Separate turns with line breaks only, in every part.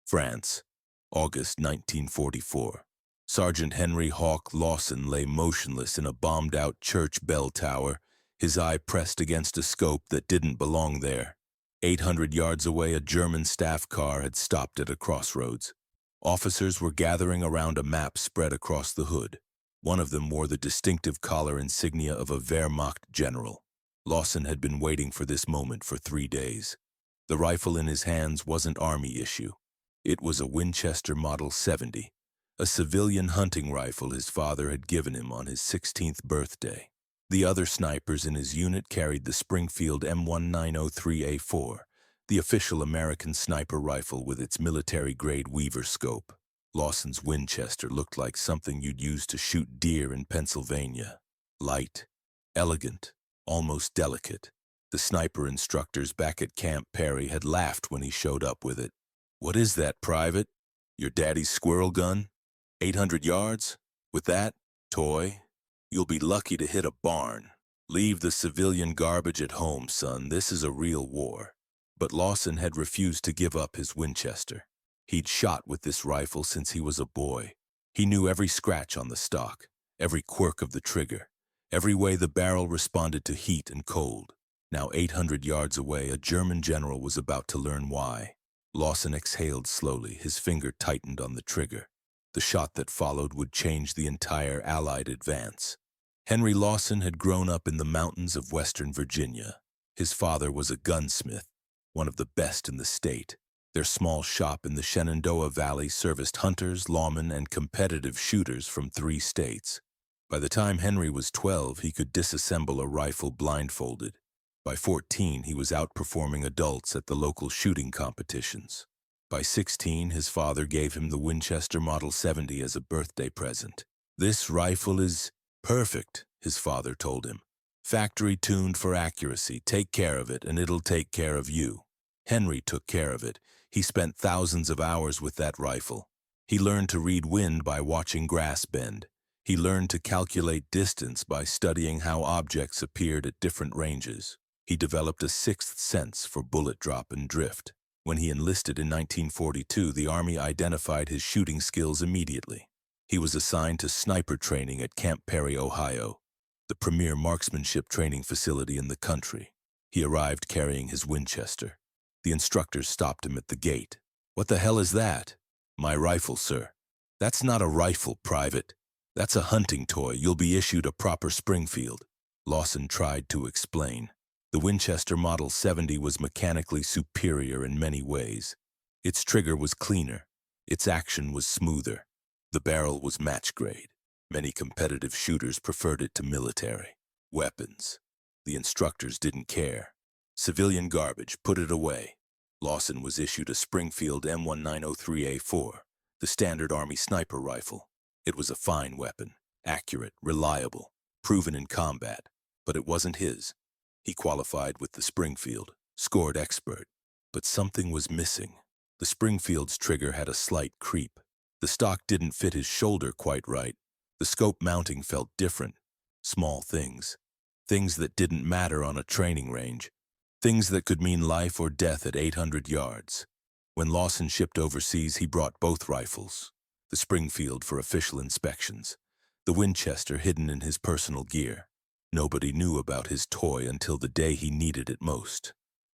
France, August 1944. Sergeant Henry Hawk Lawson lay motionless in a bombed-out church bell tower, his eye pressed against a scope that didn't belong there. 800 yards away, a German staff car had stopped at a crossroads. Officers were gathering around a map spread across the hood. One of them wore the distinctive collar insignia of a Wehrmacht general. Lawson had been waiting for this moment for 3 days. The rifle in his hands wasn't army issue. It was a Winchester Model 70, a civilian hunting rifle his father had given him on his 16th birthday. The other snipers in his unit carried the Springfield M1903A4, the official American sniper rifle with its military-grade Weaver scope. Lawson's Winchester looked like something you'd use to shoot deer in Pennsylvania. Light, elegant, almost delicate. The sniper instructors back at Camp Perry had laughed when he showed up with it. "What is that, Private? Your daddy's squirrel gun? 800 yards? With that? Toy? You'll be lucky to hit a barn. Leave the civilian garbage at home, son. This is a real war." But Lawson had refused to give up his Winchester. He'd shot with this rifle since he was a boy. He knew every scratch on the stock, every quirk of the trigger, every way the barrel responded to heat and cold. Now 800 yards away, a German general was about to learn why. Lawson exhaled slowly, his finger tightened on the trigger. The shot that followed would change the entire Allied advance. Henry Lawson had grown up in the mountains of Western Virginia. His father was a gunsmith, one of the best in the state. Their small shop in the Shenandoah Valley serviced hunters, lawmen, and competitive shooters from 3 states. By the time Henry was 12, he could disassemble a rifle blindfolded. By 14, he was outperforming adults at the local shooting competitions. By 16, his father gave him the Winchester Model 70 as a birthday present. "This rifle is perfect," his father told him. "Factory tuned for accuracy. Take care of it, and it'll take care of you." Henry took care of it. He spent thousands of hours with that rifle. He learned to read wind by watching grass bend. He learned to calculate distance by studying how objects appeared at different ranges. He developed a 6th sense for bullet drop and drift. When he enlisted in 1942, the Army identified his shooting skills immediately. He was assigned to sniper training at Camp Perry, Ohio, the premier marksmanship training facility in the country. He arrived carrying his Winchester. The instructors stopped him at the gate. "What the hell is that?" "My rifle, sir." "That's not a rifle, Private. That's a hunting toy. You'll be issued a proper Springfield." Lawson tried to explain. The Winchester Model 70 was mechanically superior in many ways. Its trigger was cleaner. Its action was smoother. The barrel was match grade. Many competitive shooters preferred it to military. Weapons. The instructors didn't care. Civilian garbage, put it away. Lawson was issued a Springfield M1903A4, the standard Army sniper rifle. It was a fine weapon, accurate, reliable, proven in combat, but it wasn't his. He qualified with the Springfield, scored expert, but something was missing. The Springfield's trigger had a slight creep. The stock didn't fit his shoulder quite right. The scope mounting felt different. Small things. Things that didn't matter on a training range. Things that could mean life or death at 800 yards. When Lawson shipped overseas, he brought both rifles. The Springfield for official inspections. The Winchester hidden in his personal gear. Nobody knew about his toy until the day he needed it most.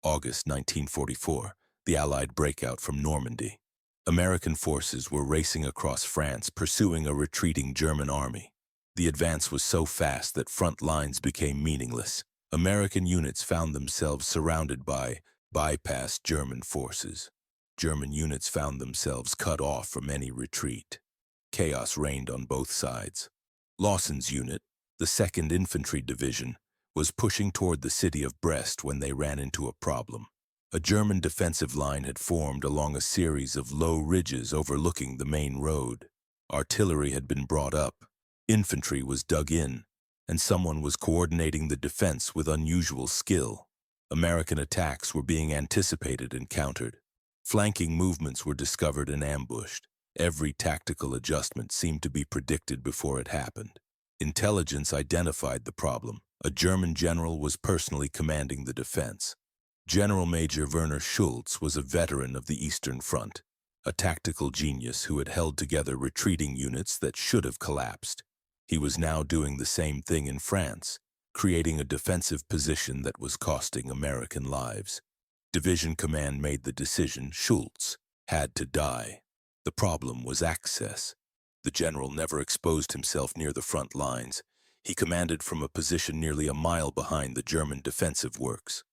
August 1944, the Allied breakout from Normandy. American forces were racing across France, pursuing a retreating German army. The advance was so fast that front lines became meaningless. American units found themselves surrounded by bypassed German forces. German units found themselves cut off from any retreat. Chaos reigned on both sides. Lawson's unit, the 2nd Infantry Division, was pushing toward the city of Brest when they ran into a problem. A German defensive line had formed along a series of low ridges overlooking the main road. Artillery had been brought up, infantry was dug in, and someone was coordinating the defense with unusual skill. American attacks were being anticipated and countered. Flanking movements were discovered and ambushed. Every tactical adjustment seemed to be predicted before it happened. Intelligence identified the problem. A German general was personally commanding the defense. General Major Werner Schultz was a veteran of the Eastern Front. a tactical genius who had held together retreating units that should have collapsed. He was now doing the same thing in France, creating a defensive position that was costing American lives. Division command made the decision. Schultz had to die. The problem was access. The general never exposed himself near the front lines. He commanded from a position nearly a mile behind the German defensive works.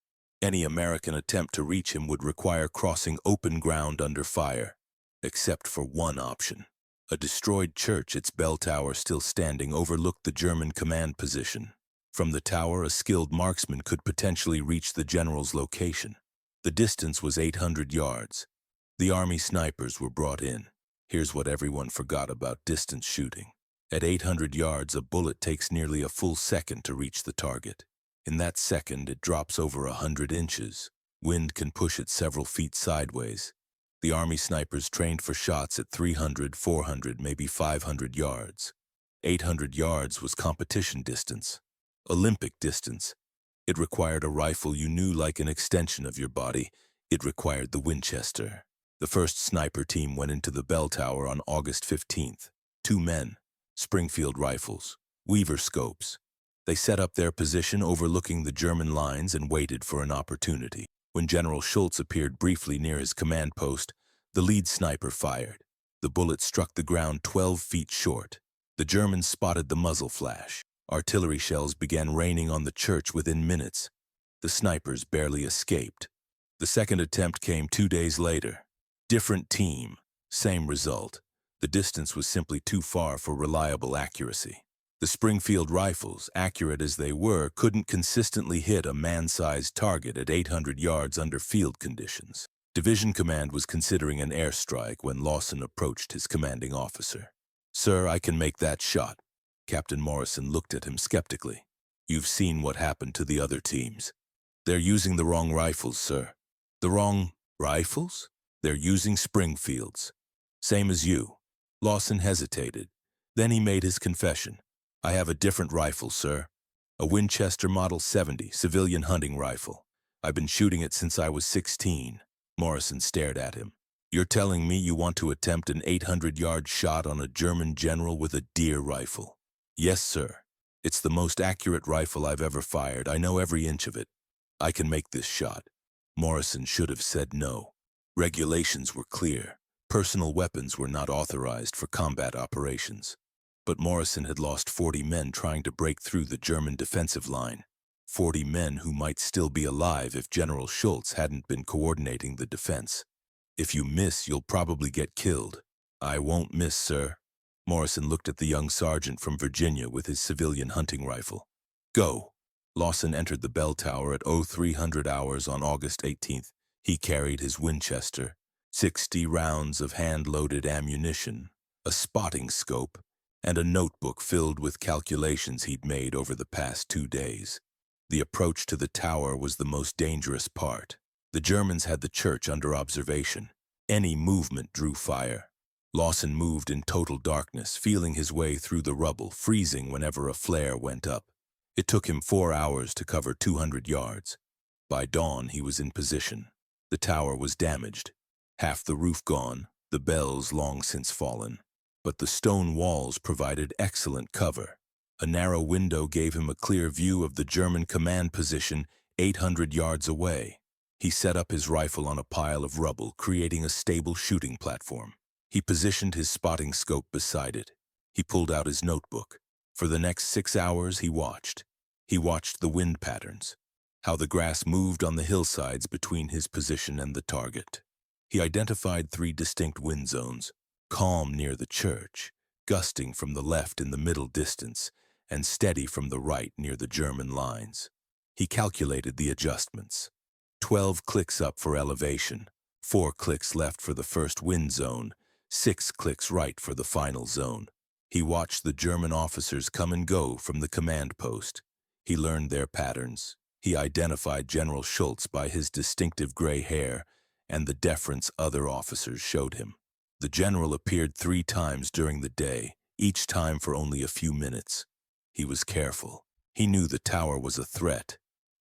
Any American attempt to reach him would require crossing open ground under fire, except for one option. A destroyed church, its bell tower still standing, overlooked the German command position. From the tower, a skilled marksman could potentially reach the general's location. The distance was 800 yards. The army snipers were brought in. Here's what everyone forgot about distance shooting. At 800 yards, a bullet takes nearly a full second to reach the target. In that second, it drops over 100 inches. Wind can push it several feet sideways. The army snipers trained for shots at 300, 400, maybe 500 yards. 800 yards was competition distance, Olympic distance. It required a rifle you knew like an extension of your body. It required the Winchester. The first sniper team went into the bell tower on August 15th. 2 men, Springfield rifles, Weaver scopes. They set up their position overlooking the German lines and waited for an opportunity. When General Schultz appeared briefly near his command post, the lead sniper fired. The bullet struck the ground 12 feet short. The Germans spotted the muzzle flash. Artillery shells began raining on the church within minutes. The snipers barely escaped. The second attempt came 2 days later. Different team, same result. The distance was simply too far for reliable accuracy. The Springfield rifles, accurate as they were, couldn't consistently hit a man-sized target at 800 yards under field conditions. Division command was considering an airstrike when Lawson approached his commanding officer. "Sir, I can make that shot." Captain Morrison looked at him skeptically. "You've seen what happened to the other teams. They're using the wrong rifles, sir." "The wrong rifles?" "They're using Springfields. Same as you." Lawson hesitated. Then he made his confession. "I have a different rifle, sir. A Winchester Model 70, civilian hunting rifle. I've been shooting it since I was 16. Morrison stared at him. "You're telling me you want to attempt an 800-yard shot on a German general with a deer rifle?" "Yes, sir. It's the most accurate rifle I've ever fired. I know every inch of it. I can make this shot." Morrison should have said no. Regulations were clear. Personal weapons were not authorized for combat operations. But Morrison had lost 40 men trying to break through the German defensive line. 40 men who might still be alive if General Schultz hadn't been coordinating the defense. "If you miss, you'll probably get killed." "I won't miss, sir." Morrison looked at the young sergeant from Virginia with his civilian hunting rifle. "Go." Lawson entered the bell tower at 0300 hours on August 18th. He carried his Winchester, 60 rounds of hand-loaded ammunition, a spotting scope, and a notebook filled with calculations he'd made over the past 2 days. The approach to the tower was the most dangerous part. The Germans had the church under observation. Any movement drew fire. Lawson moved in total darkness, feeling his way through the rubble, freezing whenever a flare went up. It took him 4 hours to cover 200 yards. By dawn, he was in position. The tower was damaged. Half the roof gone, the bells long since fallen. But the stone walls provided excellent cover. A narrow window gave him a clear view of the German command position 800 yards away. He set up his rifle on a pile of rubble, creating a stable shooting platform. He positioned his spotting scope beside it. He pulled out his notebook. For the next 6 hours, he watched. He watched the wind patterns, how the grass moved on the hillsides between his position and the target. He identified 3 distinct wind zones: calm near the church, gusting from the left in the middle distance, and steady from the right near the German lines. He calculated the adjustments. 12 clicks up for elevation, 4 clicks left for the first wind zone, 6 clicks right for the final zone. He watched the German officers come and go from the command post. He learned their patterns. He identified General Schultz by his distinctive gray hair and the deference other officers showed him. The general appeared 3 times during the day, each time for only a few minutes. He was careful. He knew the tower was a threat,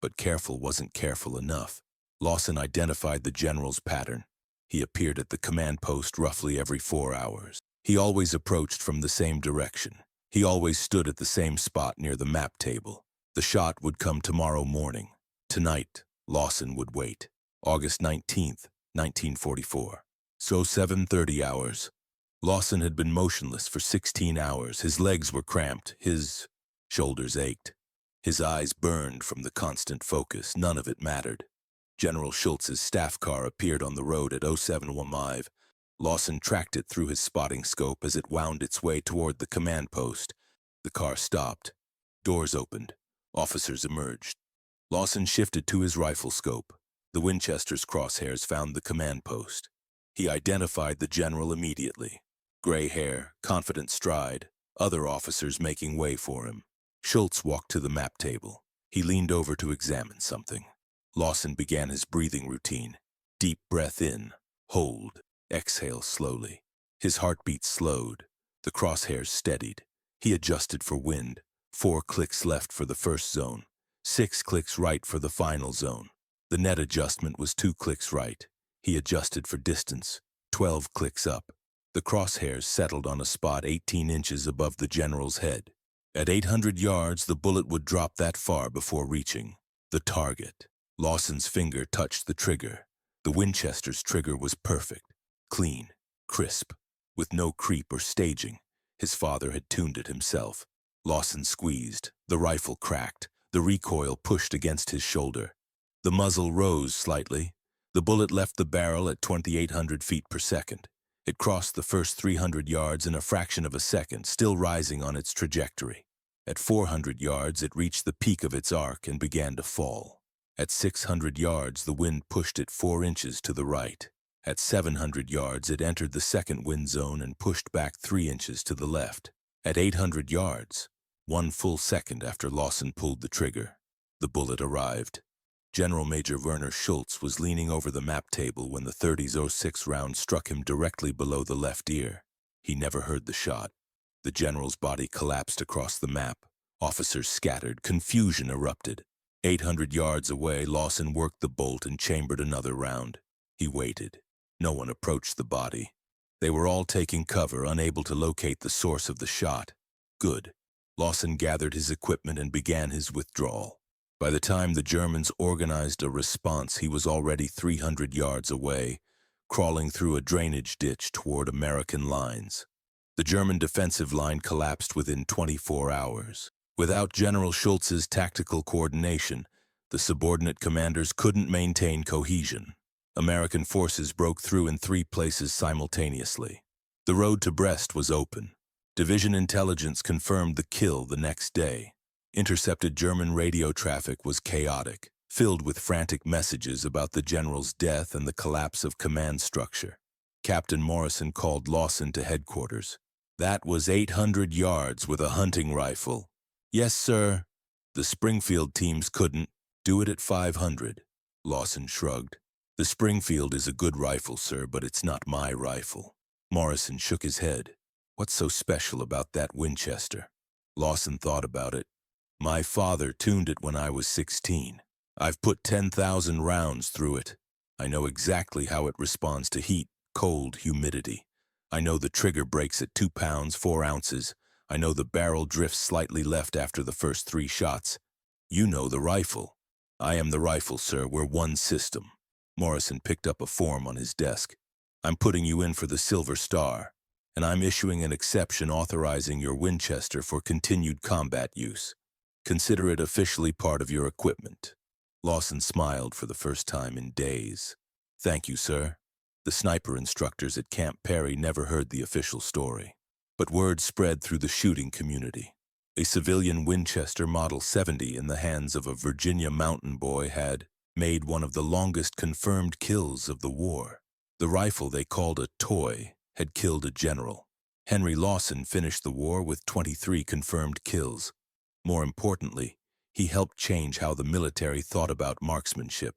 but careful wasn't careful enough. Lawson identified the general's pattern. He appeared at the command post roughly every 4 hours. He always approached from the same direction. He always stood at the same spot near the map table. The shot would come tomorrow morning. Tonight, Lawson would wait. August 19th, 1944. So 7:30 hours. Lawson had been motionless for 16 hours. His legs were cramped. His shoulders ached. His eyes burned from the constant focus. None of it mattered. General Schultz's staff car appeared on the road at 0715. Lawson tracked it through his spotting scope as it wound its way toward the command post. The car stopped. Doors opened. Officers emerged. Lawson shifted to his rifle scope. The Winchester's crosshairs found the command post. He identified the general immediately. Gray hair, confident stride, other officers making way for him. Schultz walked to the map table. He leaned over to examine something. Lawson began his breathing routine. Deep breath in, hold, exhale slowly. His heartbeat slowed. The crosshairs steadied. He adjusted for wind. 4 clicks left for the first zone. 6 clicks right for the final zone. The net adjustment was 2 clicks right. He adjusted for distance. 12 clicks up. The crosshairs settled on a spot 18 inches above the general's head. At 800 yards, the bullet would drop that far before reaching the target. Lawson's finger touched the trigger. The Winchester's trigger was perfect, clean, crisp, with no creep or staging. His father had tuned it himself. Lawson squeezed. The rifle cracked. The recoil pushed against his shoulder. The muzzle rose slightly. The bullet left the barrel at 2,800 feet per second. It crossed the first 300 yards in a fraction of a second, still rising on its trajectory. At 400 yards, it reached the peak of its arc and began to fall. At 600 yards, the wind pushed it 4 inches to the right. At 700 yards, it entered the second wind zone and pushed back 3 inches to the left. At 800 yards, 1 full second after Lawson pulled the trigger, the bullet arrived. General Major Werner Schultz was leaning over the map table when the 30-06 round struck him directly below the left ear. He never heard the shot. The general's body collapsed across the map. Officers scattered. Confusion erupted. 800 yards away, Lawson worked the bolt and chambered another round. He waited. No one approached the body. They were all taking cover, unable to locate the source of the shot. Good. Lawson gathered his equipment and began his withdrawal. By the time the Germans organized a response, he was already 300 yards away, crawling through a drainage ditch toward American lines. The German defensive line collapsed within 24 hours. Without General Schultz's tactical coordination, the subordinate commanders couldn't maintain cohesion. American forces broke through in 3 places simultaneously. The road to Brest was open. Division intelligence confirmed the kill the next day. Intercepted German radio traffic was chaotic, filled with frantic messages about the general's death and the collapse of command structure. Captain Morrison called Lawson to headquarters. That was 800 yards with a hunting rifle. Yes, sir. The Springfield teams couldn't do it at 500. Lawson shrugged. The Springfield is a good rifle, sir, but it's not my rifle. Morrison shook his head. What's so special about that Winchester? Lawson thought about it. My father tuned it when I was 16. I've put 10,000 rounds through it. I know exactly how it responds to heat, cold, humidity. I know the trigger breaks at 2 pounds, 4 ounces. I know the barrel drifts slightly left after the first 3 shots. You know the rifle. I am the rifle, sir. We're one system. Morrison picked up a form on his desk. I'm putting you in for the Silver Star, and I'm issuing an exception authorizing your Winchester for continued combat use. Consider it officially part of your equipment. Lawson smiled for the first time in days. Thank you, sir. The sniper instructors at Camp Perry never heard the official story. But word spread through the shooting community. A civilian Winchester Model 70 in the hands of a Virginia mountain boy had made one of the longest confirmed kills of the war. The rifle they called a toy had killed a general. Henry Lawson finished the war with 23 confirmed kills. More importantly, he helped change how the military thought about marksmanship.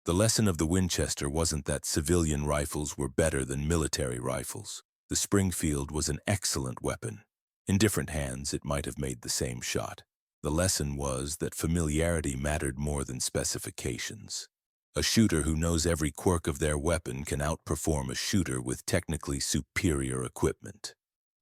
The lesson of the Winchester wasn't that civilian rifles were better than military rifles. The Springfield was an excellent weapon. In different hands, it might have made the same shot. The lesson was that familiarity mattered more than specifications. A shooter who knows every quirk of their weapon can outperform a shooter with technically superior equipment.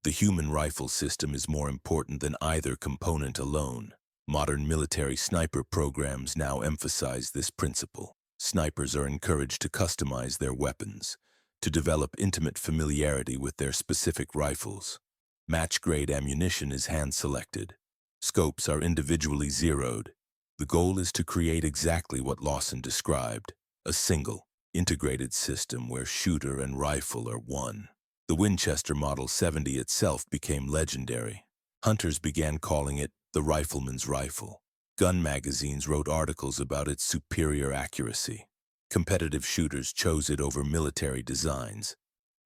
The human rifle system is more important than either component alone. Modern military sniper programs now emphasize this principle. Snipers are encouraged to customize their weapons, to develop intimate familiarity with their specific rifles. Match-grade ammunition is hand-selected. Scopes are individually zeroed. The goal is to create exactly what Lawson described, a single, integrated system where shooter and rifle are one. The Winchester Model 70 itself became legendary. Hunters began calling it the rifleman's rifle. Gun magazines wrote articles about its superior accuracy. Competitive shooters chose it over military designs.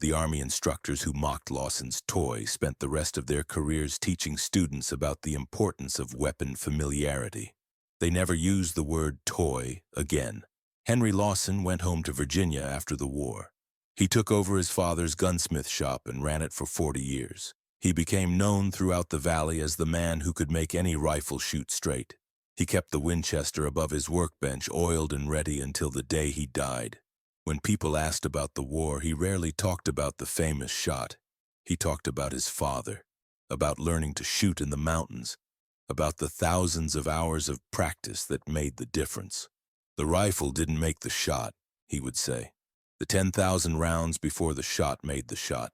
The Army instructors who mocked Lawson's toy spent the rest of their careers teaching students about the importance of weapon familiarity. They never used the word toy again. Henry Lawson went home to Virginia after the war. He took over his father's gunsmith shop and ran it for 40 years. He became known throughout the valley as the man who could make any rifle shoot straight. He kept the Winchester above his workbench, oiled and ready until the day he died. When people asked about the war, he rarely talked about the famous shot. He talked about his father, about learning to shoot in the mountains, about the thousands of hours of practice that made the difference. The rifle didn't make the shot, he would say. The 10,000 rounds before the shot made the shot.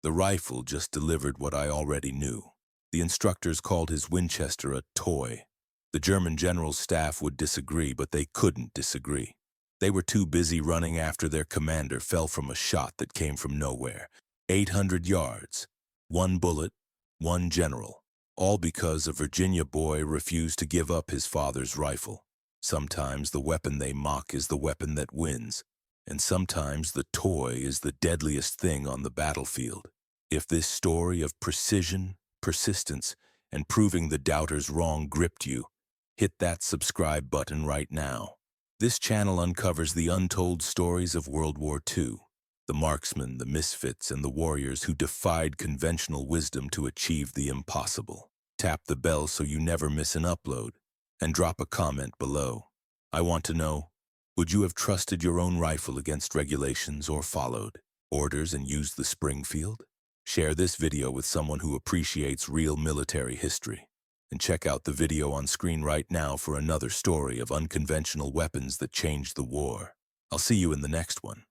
The rifle just delivered what I already knew. The instructors called his Winchester a toy. The German general's staff would disagree, but they couldn't disagree. They were too busy running after their commander fell from a shot that came from nowhere. 800 yards, one bullet, one general. All because a Virginia boy refused to give up his father's rifle. Sometimes the weapon they mock is the weapon that wins, and sometimes the toy is the deadliest thing on the battlefield. If this story of precision, persistence, and proving the doubters wrong gripped you, hit that subscribe button right now. This channel uncovers the untold stories of World War II, the marksmen, the misfits, and the warriors who defied conventional wisdom to achieve the impossible. Tap the bell so you never miss an upload, and drop a comment below. I want to know, would you have trusted your own rifle against regulations or followed orders and used the Springfield? Share this video with someone who appreciates real military history. And check out the video on screen right now for another story of unconventional weapons that changed the war. I'll see you in the next one.